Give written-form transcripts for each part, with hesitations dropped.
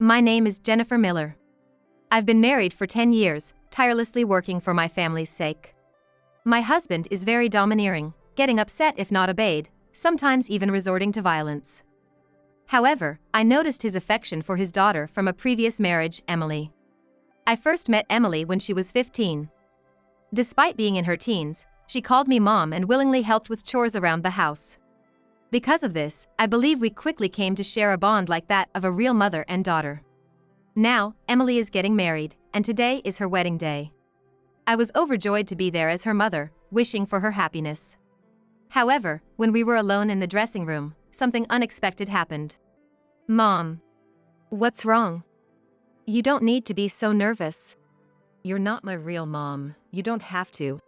My name is Jennifer Miller. I've been married for 10 years, tirelessly working for my family's sake. My husband is very domineering, getting upset if not obeyed, sometimes even resorting to violence. However, I noticed his affection for his daughter from a previous marriage, Emily. I first met Emily when she was 15. Despite being in her teens, she called me mom and willingly helped with chores around the house. Because of this, I believe we quickly came to share a bond like that of a real mother and daughter. Now, Emily is getting married, and today is her wedding day. I was overjoyed to be there as her mother, wishing for her happiness. However, when we were alone in the dressing room, something unexpected happened. Mom. What's wrong? You don't need to be so nervous. You're not my real mom, you don't have to.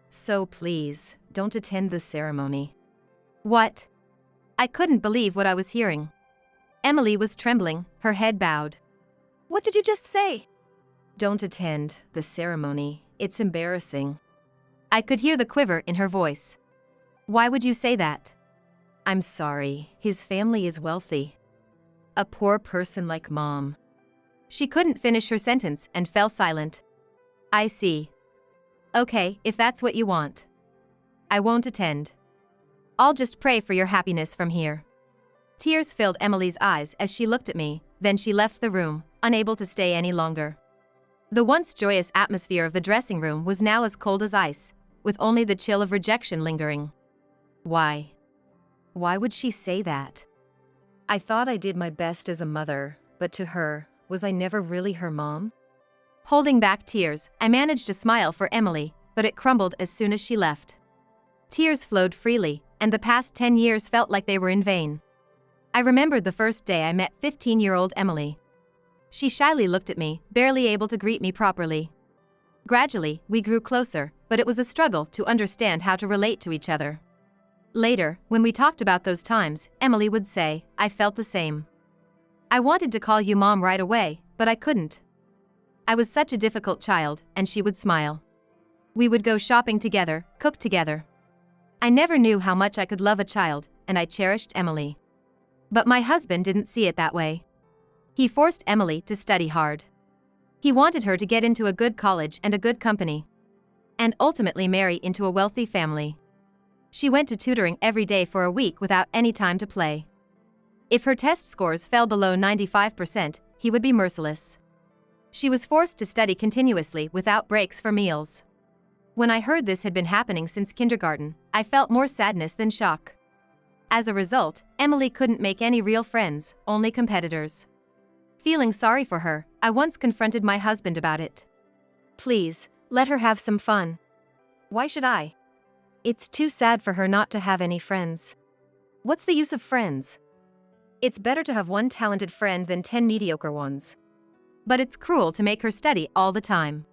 So please, don't attend the ceremony. What? I couldn't believe what I was hearing. Emily was trembling, her head bowed. What did you just say? Don't attend the ceremony, it's embarrassing. I could hear the quiver in her voice. Why would you say that? I'm sorry, his family is wealthy. A poor person like mom. She couldn't finish her sentence and fell silent. I see. Okay, if that's what you want. I won't attend. I'll just pray for your happiness from here. Tears filled Emily's eyes as she looked at me, then she left the room, unable to stay any longer. The once joyous atmosphere of the dressing room was now as cold as ice, with only the chill of rejection lingering. Why? Why would she say that? I thought I did my best as a mother, but to her, was I never really her mom? Holding back tears, I managed to smile for Emily, but it crumbled as soon as she left. Tears flowed freely, and the past 10 years felt like they were in vain. I remembered the first day I met 15-year-old Emily. She shyly looked at me, barely able to greet me properly. Gradually, we grew closer, but it was a struggle to understand how to relate to each other. Later, when we talked about those times, Emily would say, I felt the same. I wanted to call you mom right away, but I couldn't. I was such a difficult child, and she would smile. We would go shopping together, cook together. I never knew how much I could love a child, and I cherished Emily. But my husband didn't see it that way. He forced Emily to study hard. He wanted her to get into a good college and a good company. And ultimately marry into a wealthy family. She went to tutoring every day for a week without any time to play. If her test scores fell below 95%, he would be merciless. She was forced to study continuously without breaks for meals. When I heard this had been happening since kindergarten, I felt more sadness than shock. As a result, Emily couldn't make any real friends, only competitors. Feeling sorry for her, I once confronted my husband about it. Please, let her have some fun. Why should I? It's too sad for her not to have any friends. What's the use of friends? It's better to have one talented friend than 10 mediocre ones. But it's cruel to make her study all the time.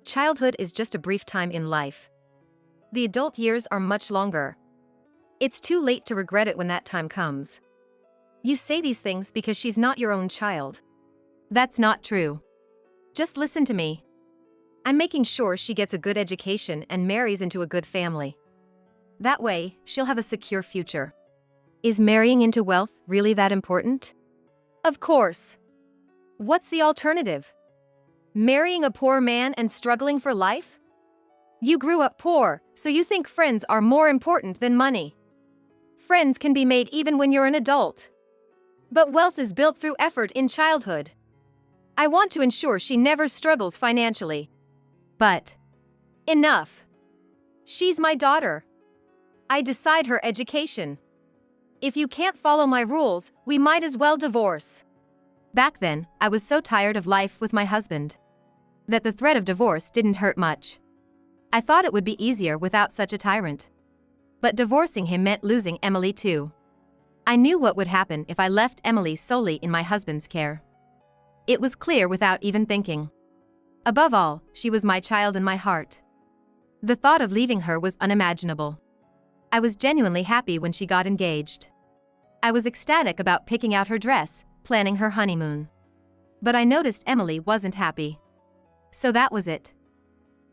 Childhood is just a brief time in life. The adult years are much longer. It's too late to regret it when that time comes. You say these things because she's not your own child. That's not true. Just listen to me. I'm making sure she gets a good education and marries into a good family. That way, she'll have a secure future. Is marrying into wealth really that important? Of course. What's the alternative? Marrying a poor man and struggling for life? You grew up poor, so you think friends are more important than money. Friends can be made even when you're an adult. But wealth is built through effort in childhood. I want to ensure she never struggles financially. But enough. She's my daughter. I decide her education. If you can't follow my rules, we might as well divorce. Back then, I was so tired of life with my husband that the threat of divorce didn't hurt much. I thought it would be easier without such a tyrant. But divorcing him meant losing Emily too. I knew what would happen if I left Emily solely in my husband's care. It was clear without even thinking. Above all, she was my child and my heart. The thought of leaving her was unimaginable. I was genuinely happy when she got engaged. I was ecstatic about picking out her dress, planning her honeymoon. But I noticed Emily wasn't happy. So that was it.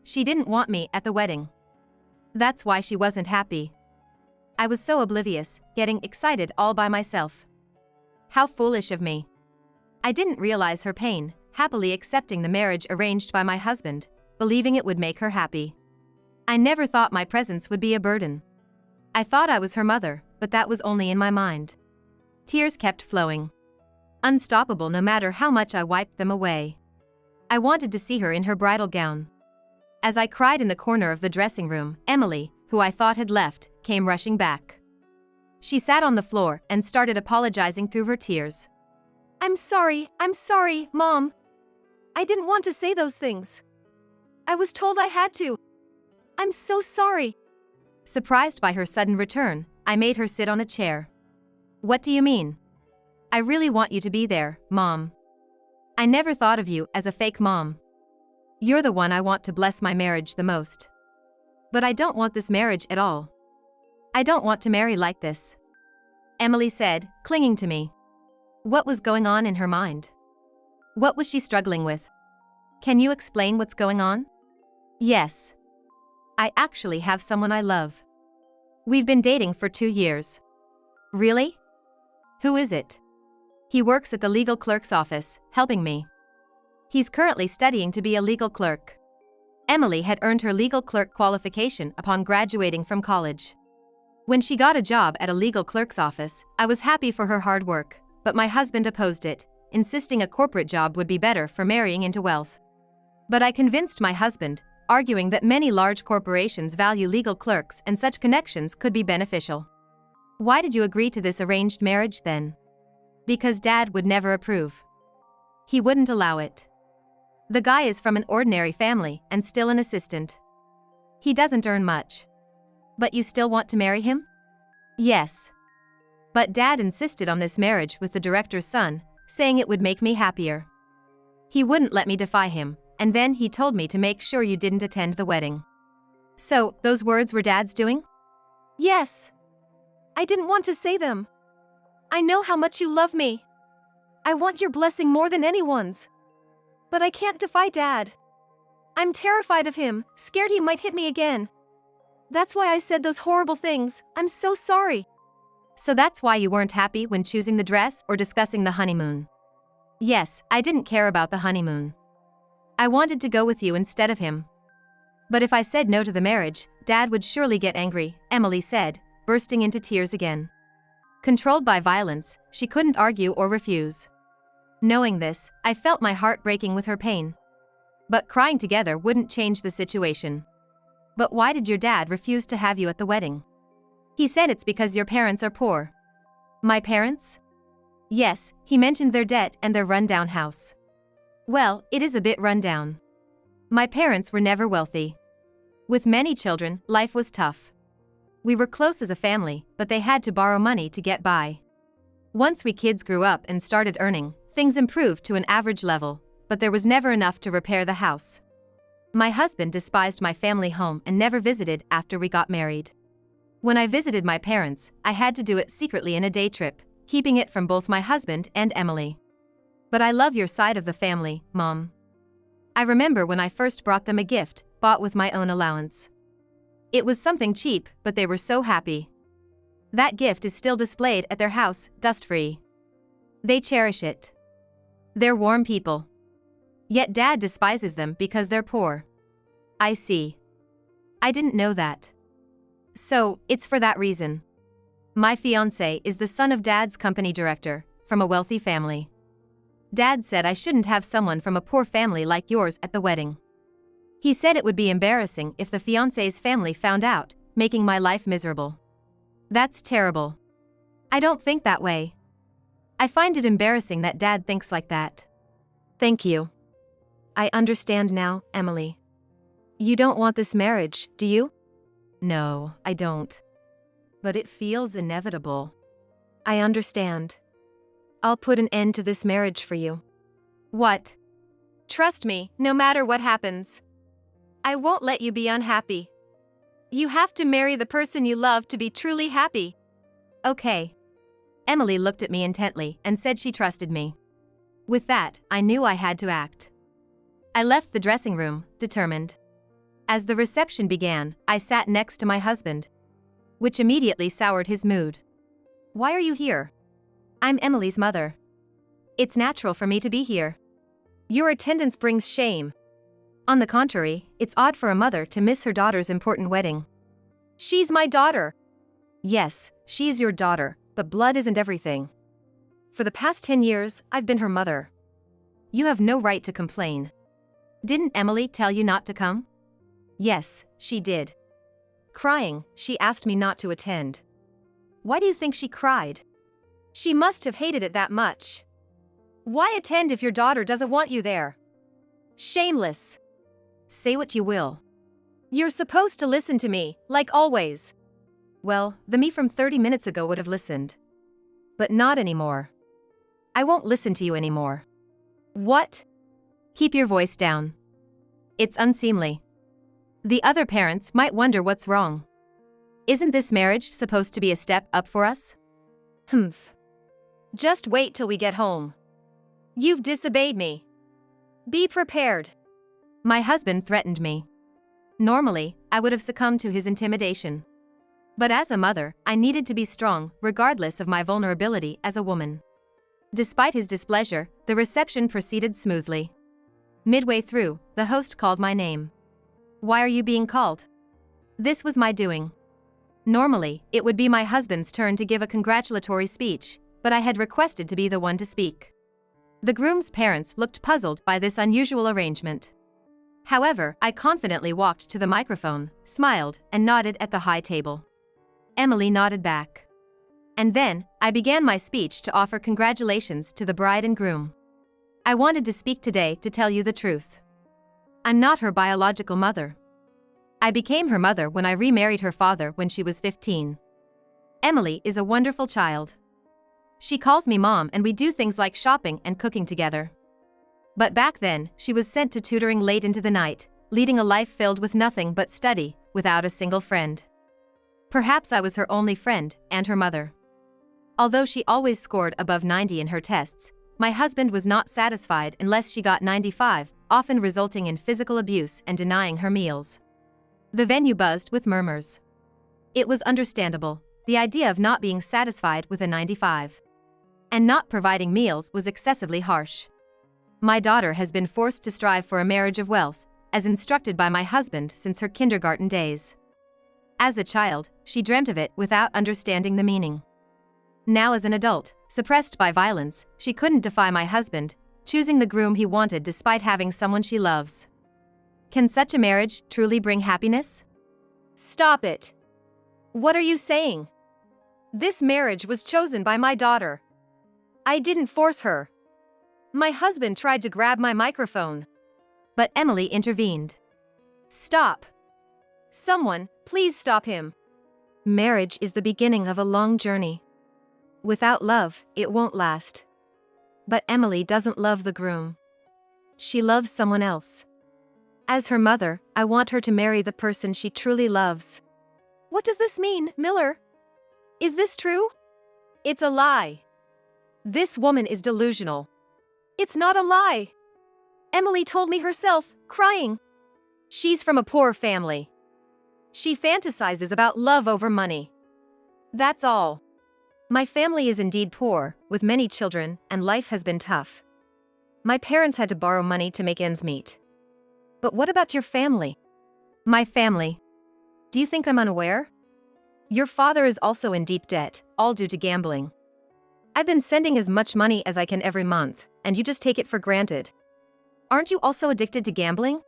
She didn't want me at the wedding. That's why she wasn't happy. I was so oblivious, getting excited all by myself. How foolish of me. I didn't realize her pain, happily accepting the marriage arranged by my husband, believing it would make her happy. I never thought my presence would be a burden. I thought I was her mother, but that was only in my mind. Tears kept flowing. Unstoppable no matter how much I wiped them away. I wanted to see her in her bridal gown. As I cried in the corner of the dressing room, Emily, who I thought had left, came rushing back. She sat on the floor and started apologizing through her tears. I'm sorry, Mom. I didn't want to say those things. I was told I had to. I'm so sorry. Surprised by her sudden return, I made her sit on a chair. What do you mean? I really want you to be there, Mom. I never thought of you as a fake mom. You're the one I want to bless my marriage the most. But I don't want this marriage at all. I don't want to marry like this. Emily said, clinging to me. What was going on in her mind? What was she struggling with? Can you explain what's going on? Yes. I actually have someone I love. We've been dating for 2 years. Really? Who is it? He works at the legal clerk's office, helping me. He's currently studying to be a legal clerk. Emily had earned her legal clerk qualification upon graduating from college. When she got a job at a legal clerk's office, I was happy for her hard work, but my husband opposed it, insisting a corporate job would be better for marrying into wealth. But I convinced my husband, arguing that many large corporations value legal clerks and such connections could be beneficial. Why did you agree to this arranged marriage then? Because Dad would never approve. He wouldn't allow it. The guy is from an ordinary family and still an assistant. He doesn't earn much. But you still want to marry him? Yes. But Dad insisted on this marriage with the director's son, saying it would make me happier. He wouldn't let me defy him, and then he told me to make sure you didn't attend the wedding. So, those words were Dad's doing? Yes. I didn't want to say them. I know how much you love me. I want your blessing more than anyone's. But I can't defy Dad. I'm terrified of him, scared he might hit me again. That's why I said those horrible things. I'm so sorry. So that's why you weren't happy when choosing the dress or discussing the honeymoon? Yes, I didn't care about the honeymoon. I wanted to go with you instead of him. But if I said no to the marriage, Dad would surely get angry, Emily said, bursting into tears again. Controlled by violence, she couldn't argue or refuse. Knowing this, I felt my heart breaking with her pain. But crying together wouldn't change the situation. But why did your dad refuse to have you at the wedding? He said it's because your parents are poor. My parents? Yes, he mentioned their debt and their rundown house. Well, it is a bit rundown. My parents were never wealthy. With many children, life was tough. We were close as a family, but they had to borrow money to get by. Once we kids grew up and started earning, things improved to an average level, but there was never enough to repair the house. My husband despised my family home and never visited after we got married. When I visited my parents, I had to do it secretly in a day trip, keeping it from both my husband and Emily. But I love your side of the family, Mom. I remember when I first brought them a gift, bought with my own allowance. It was something cheap, but they were so happy. That gift is still displayed at their house, dust-free. They cherish it. They're warm people. Yet Dad despises them because they're poor. I see. I didn't know that. So, it's for that reason. My fiancé is the son of Dad's company director, from a wealthy family. Dad said I shouldn't have someone from a poor family like yours at the wedding. He said it would be embarrassing if the fiancé's family found out, making my life miserable. That's terrible. I don't think that way. I find it embarrassing that Dad thinks like that. Thank you. I understand now, Emily. You don't want this marriage, do you? No, I don't. But it feels inevitable. I understand. I'll put an end to this marriage for you. What? Trust me, no matter what happens. I won't let you be unhappy. You have to marry the person you love to be truly happy. Okay. Emily looked at me intently and said she trusted me. With that, I knew I had to act. I left the dressing room, determined. As the reception began, I sat next to my husband, which immediately soured his mood. Why are you here? I'm Emily's mother. It's natural for me to be here. Your attendance brings shame. On the contrary, it's odd for a mother to miss her daughter's important wedding. She's my daughter. Yes, she's your daughter, but blood isn't everything. For the past 10 years, I've been her mother. You have no right to complain. Didn't Emily tell you not to come? Yes, she did. Crying, she asked me not to attend. Why do you think she cried? She must have hated it that much. Why attend if your daughter doesn't want you there? Shameless. Say what you will. You're supposed to listen to me, like always. Well, the me from 30 minutes ago would have listened. But not anymore. I won't listen to you anymore. What? Keep your voice down. It's unseemly. The other parents might wonder what's wrong. Isn't this marriage supposed to be a step up for us? Humph. Just wait till we get home. You've disobeyed me. Be prepared. My husband threatened me. Normally, I would have succumbed to his intimidation. But as a mother, I needed to be strong, regardless of my vulnerability as a woman. Despite his displeasure, the reception proceeded smoothly. Midway through, the host called my name. Why are you being called? This was my doing. Normally, it would be my husband's turn to give a congratulatory speech, but I had requested to be the one to speak. The groom's parents looked puzzled by this unusual arrangement. However, I confidently walked to the microphone, smiled, and nodded at the high table. Emily nodded back. And then, I began my speech to offer congratulations to the bride and groom. I wanted to speak today to tell you the truth. I'm not her biological mother. I became her mother when I remarried her father when she was 15. Emily is a wonderful child. She calls me mom and we do things like shopping and cooking together. But back then, she was sent to tutoring late into the night, leading a life filled with nothing but study, without a single friend. Perhaps I was her only friend, and her mother. Although she always scored above 90 in her tests, my husband was not satisfied unless she got 95, often resulting in physical abuse and denying her meals. The venue buzzed with murmurs. It was understandable, the idea of not being satisfied with a 95. And not providing meals was excessively harsh. My daughter has been forced to strive for a marriage of wealth, as instructed by my husband since her kindergarten days. As a child, she dreamt of it without understanding the meaning. Now as an adult, suppressed by violence, she couldn't defy my husband, choosing the groom he wanted despite having someone she loves. Can such a marriage truly bring happiness? Stop it. What are you saying? This marriage was chosen by my daughter. I didn't force her. My husband tried to grab my microphone. But Emily intervened. Stop. Someone, please stop him. Marriage is the beginning of a long journey. Without love, it won't last. But Emily doesn't love the groom. She loves someone else. As her mother, I want her to marry the person she truly loves. What does this mean, Miller? Is this true? It's a lie. This woman is delusional. It's not a lie. Emily told me herself, crying. She's from a poor family. She fantasizes about love over money. That's all. My family is indeed poor, with many children, and life has been tough. My parents had to borrow money to make ends meet. But what about your family? My family. Do you think I'm unaware? Your father is also in deep debt, all due to gambling. I've been sending as much money as I can every month, and you just take it for granted. Aren't you also addicted to gambling?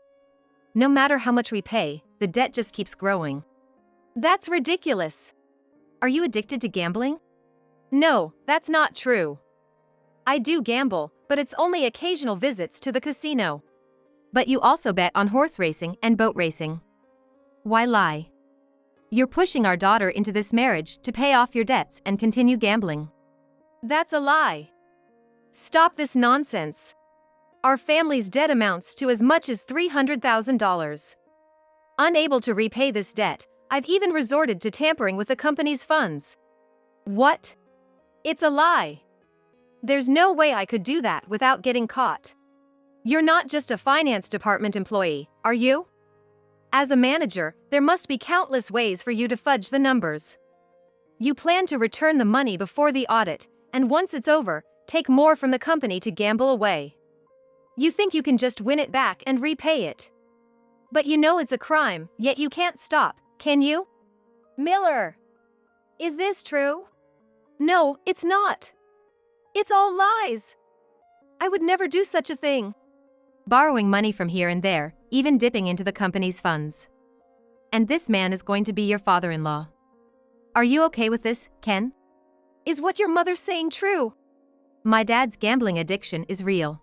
No matter how much we pay, the debt just keeps growing. That's ridiculous. Are you addicted to gambling? No, that's not true. I do gamble, but it's only occasional visits to the casino. But you also bet on horse racing and boat racing. Why lie? You're pushing our daughter into this marriage to pay off your debts and continue gambling. That's a lie. Stop this nonsense. Our family's debt amounts to as much as $300,000. Unable to repay this debt, I've even resorted to tampering with the company's funds. What? It's a lie. There's no way I could do that without getting caught. You're not just a finance department employee, are you? As a manager, there must be countless ways for you to fudge the numbers. You plan to return the money before the audit, and once it's over, take more from the company to gamble away. You think you can just win it back and repay it. But you know it's a crime, yet you can't stop, can you? Miller! Is this true? No, it's not. It's all lies. I would never do such a thing. Borrowing money from here and there, even dipping into the company's funds. And this man is going to be your father-in-law. Are you okay with this, Ken? Is what your mother's saying true? My dad's gambling addiction is real.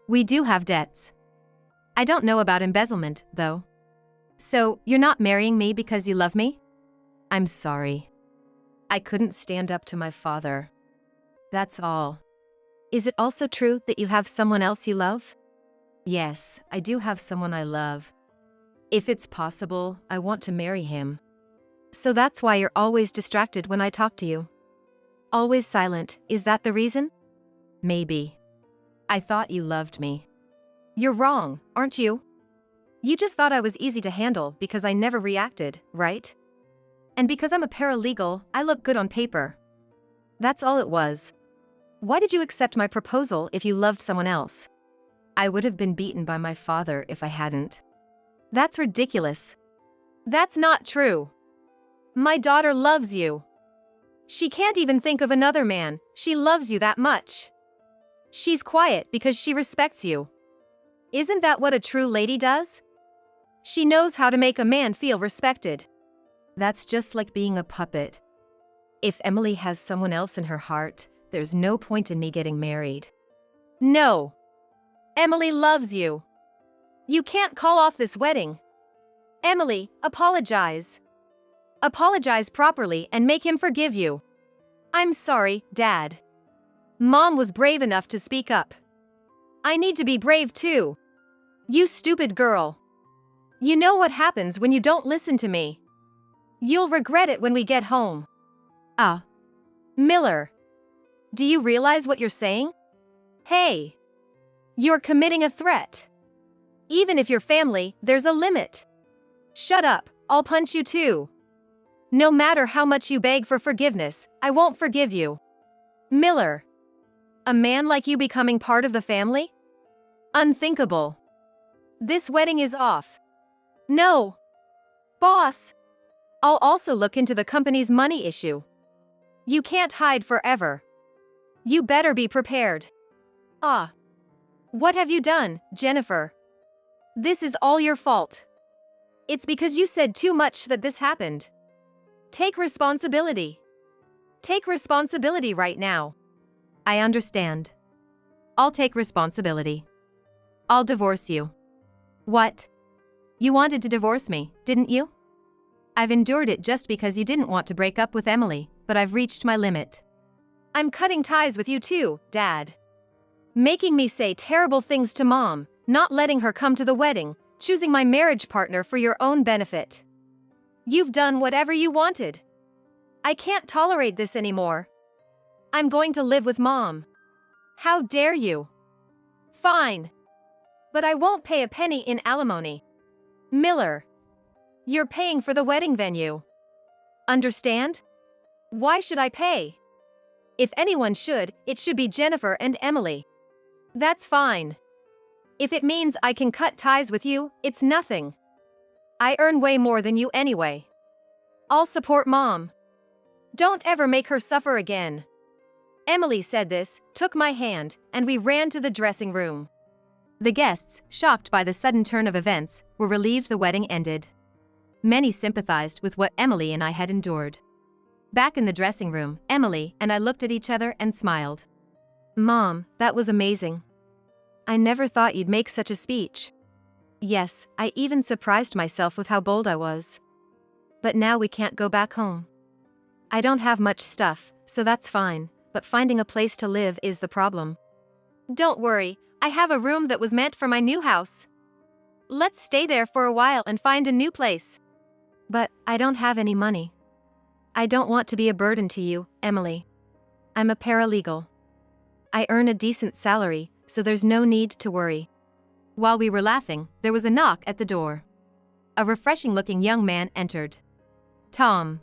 We do have debts. I don't know about embezzlement, though. So, you're not marrying me because you love me? I'm sorry. I couldn't stand up to my father. That's all. Is it also true that you have someone else you love? Yes, I do have someone I love. If it's possible, I want to marry him. So that's why you're always distracted when I talk to you. Always silent, is that the reason? Maybe. I thought you loved me. You're wrong, aren't you? You just thought I was easy to handle because I never reacted, right? And because I'm a paralegal, I look good on paper. That's all it was. Why did you accept my proposal if you loved someone else? I would have been beaten by my father if I hadn't. That's ridiculous. That's not true. My daughter loves you. She can't even think of another man, she loves you that much. She's quiet because she respects you. Isn't that what a true lady does? She knows how to make a man feel respected. That's just like being a puppet. If Emily has someone else in her heart, there's no point in me getting married. No. Emily loves you. You can't call off this wedding. Emily, apologize. Apologize properly and make him forgive you. I'm sorry, Dad. Mom was brave enough to speak up. I need to be brave too. You stupid girl. You know what happens when you don't listen to me. You'll regret it when we get home. Miller. Do you realize what you're saying? Hey. You're committing a threat. Even if you're family, there's a limit. Shut up, I'll punch you too. No matter how much you beg for forgiveness, I won't forgive you. Miller. A man like you becoming part of the family? Unthinkable. This wedding is off. No. Boss. I'll also look into the company's money issue. You can't hide forever. You better be prepared. What have you done, Jennifer? This is all your fault. It's because you said too much that this happened. Take responsibility. Take responsibility right now. I understand. I'll take responsibility. I'll divorce you. What? You wanted to divorce me, didn't you? I've endured it just because you didn't want to break up with Emily, but I've reached my limit. I'm cutting ties with you too, Dad. Making me say terrible things to Mom, not letting her come to the wedding, choosing my marriage partner for your own benefit. You've done whatever you wanted. I can't tolerate this anymore. I'm going to live with Mom. How dare you? Fine. But I won't pay a penny in alimony. Miller. You're paying for the wedding venue. Understand? Why should I pay? If anyone should, it should be Jennifer and Emily. That's fine. If it means I can cut ties with you, it's nothing. I earn way more than you anyway. I'll support Mom. Don't ever make her suffer again. Emily said this, took my hand, and we ran to the dressing room. The guests, shocked by the sudden turn of events, were relieved the wedding ended. Many sympathized with what Emily and I had endured. Back in the dressing room, Emily and I looked at each other and smiled. Mom, that was amazing. I never thought you'd make such a speech. Yes, I even surprised myself with how bold I was. But now we can't go back home. I don't have much stuff, so that's fine, but finding a place to live is the problem. Don't worry, I have a room that was meant for my new house. Let's stay there for a while and find a new place. But I don't have any money. I don't want to be a burden to you, Emily. I'm a paralegal. I earn a decent salary, so there's no need to worry. While we were laughing, there was a knock at the door. A refreshing-looking young man entered. Tom.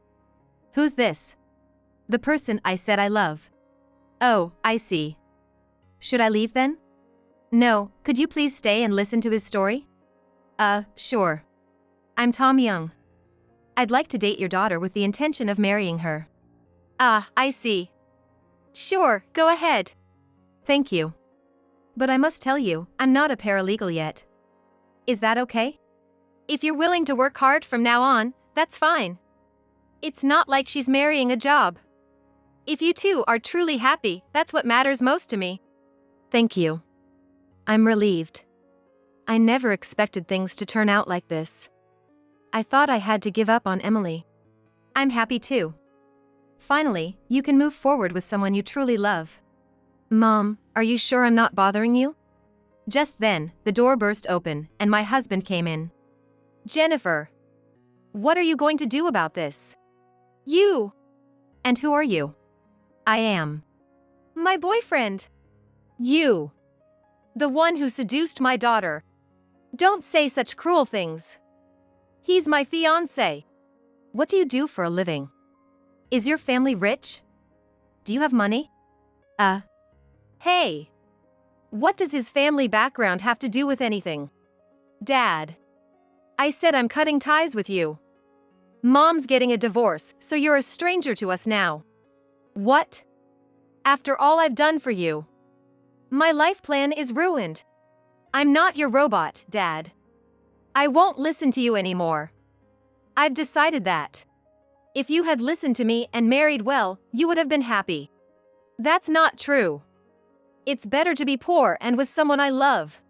Who's this? The person I said I love. Oh, I see. Should I leave then? No, could you please stay and listen to his story? Sure. I'm Tom Young. I'd like to date your daughter with the intention of marrying her. Ah, I see. Sure, go ahead. Thank you. But I must tell you, I'm not a paralegal yet. Is that okay? If you're willing to work hard from now on, that's fine. It's not like she's marrying a job. If you two are truly happy, that's what matters most to me. Thank you. I'm relieved. I never expected things to turn out like this. I thought I had to give up on Emily. I'm happy too. Finally, you can move forward with someone you truly love. Mom, are you sure I'm not bothering you? Just then, the door burst open, and my husband came in. Jennifer! What are you going to do about this? You! And who are you? I am. My boyfriend. You! The one who seduced my daughter. Don't say such cruel things. He's my fiancé. What do you do for a living? Is your family rich? Do you have money? Hey! What does his family background have to do with anything? Dad. I said I'm cutting ties with you. Mom's getting a divorce, so you're a stranger to us now. What? After all I've done for you. My life plan is ruined. I'm not your robot, Dad. I won't listen to you anymore. I've decided that. If you had listened to me and married well, you would have been happy. That's not true. It's better to be poor and with someone I love.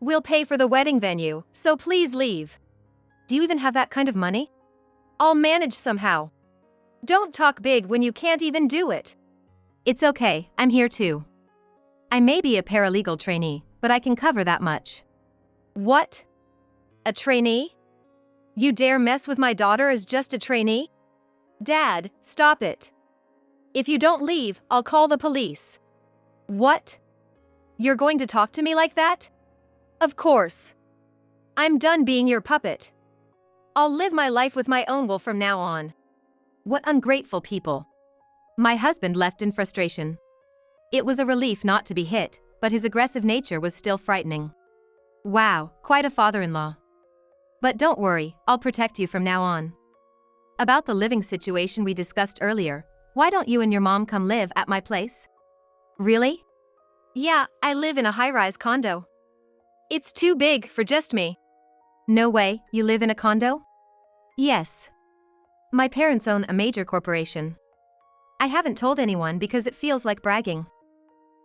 We'll pay for the wedding venue, so please leave. Do you even have that kind of money? I'll manage somehow. Don't talk big when you can't even do it. It's okay, I'm here too. I may be a paralegal trainee, but I can cover that much. What? A trainee? You dare mess with my daughter as just a trainee? Dad, stop it. If you don't leave, I'll call the police. What? You're going to talk to me like that? Of course. I'm done being your puppet. I'll live my life with my own will from now on. What ungrateful people. My husband left in frustration. It was a relief not to be hit, but his aggressive nature was still frightening. Wow, quite a father-in-law. But don't worry, I'll protect you from now on. About the living situation we discussed earlier, why don't you and your mom come live at my place? Really? Yeah, I live in a high-rise condo. It's too big for just me. No way, you live in a condo? Yes. My parents own a major corporation. I haven't told anyone because it feels like bragging.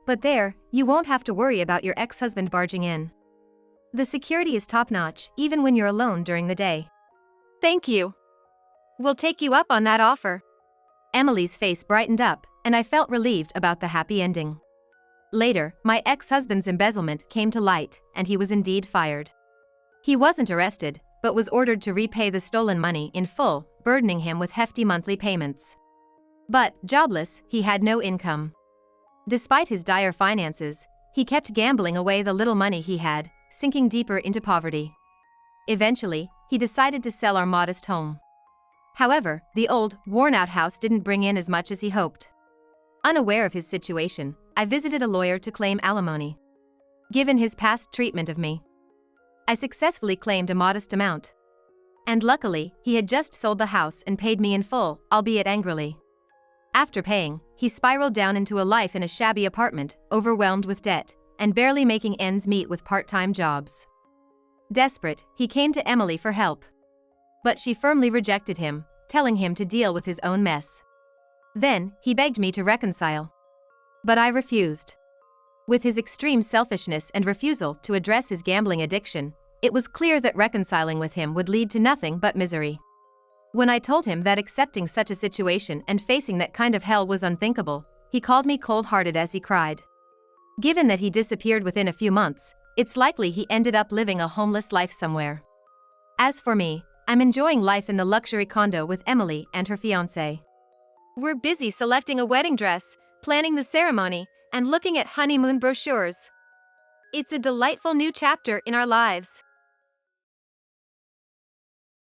But there, you won't have to worry about your ex-husband barging in. The security is top-notch, even when you're alone during the day. Thank you. We'll take you up on that offer. Emily's face brightened up, and I felt relieved about the happy ending. Later, my ex-husband's embezzlement came to light, and he was indeed fired. He wasn't arrested, but was ordered to repay the stolen money in full, burdening him with hefty monthly payments. But, jobless, he had no income. Despite his dire finances, he kept gambling away the little money he had, sinking deeper into poverty. Eventually, he decided to sell our modest home. However, the old, worn-out house didn't bring in as much as he hoped. Unaware of his situation, I visited a lawyer to claim alimony. Given his past treatment of me, I successfully claimed a modest amount. And luckily, he had just sold the house and paid me in full, albeit angrily. After paying, he spiraled down into a life in a shabby apartment, overwhelmed with debt, and barely making ends meet with part-time jobs. Desperate, he came to Emily for help. But she firmly rejected him, telling him to deal with his own mess. Then, he begged me to reconcile. But I refused. With his extreme selfishness and refusal to address his gambling addiction, it was clear that reconciling with him would lead to nothing but misery. When I told him that accepting such a situation and facing that kind of hell was unthinkable, he called me cold-hearted as he cried. Given that he disappeared within a few months, it's likely he ended up living a homeless life somewhere. As for me, I'm enjoying life in the luxury condo with Emily and her fiancé. We're busy selecting a wedding dress, planning the ceremony, and looking at honeymoon brochures. It's a delightful new chapter in our lives.